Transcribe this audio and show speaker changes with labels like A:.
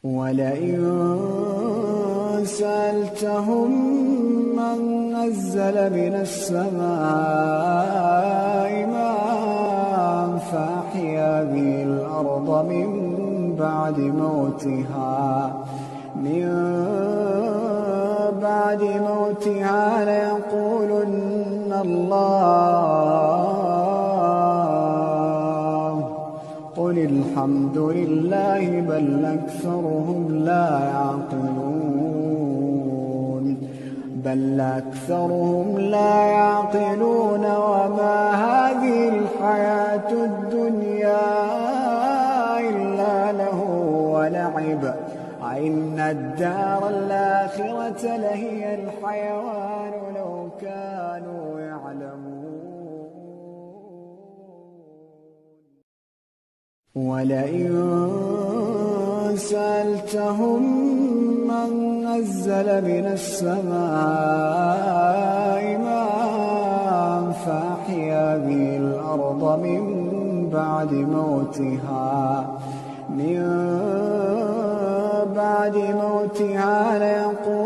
A: ولئن سألتهم من نزل من السماء ماء فأحيا به الأرض من بعد موتها ليقولن الله قل الحمد لله بل أكثرهم لا يعقلون وما هذه الحياة الدنيا إلا لهو ولعب وإن الدار الآخرة لهي الحيوان لو كانوا يعلمون ولئن سألتهم من نزل من السماء ماء فأحيا به الأرض من بعد موتها ليقولن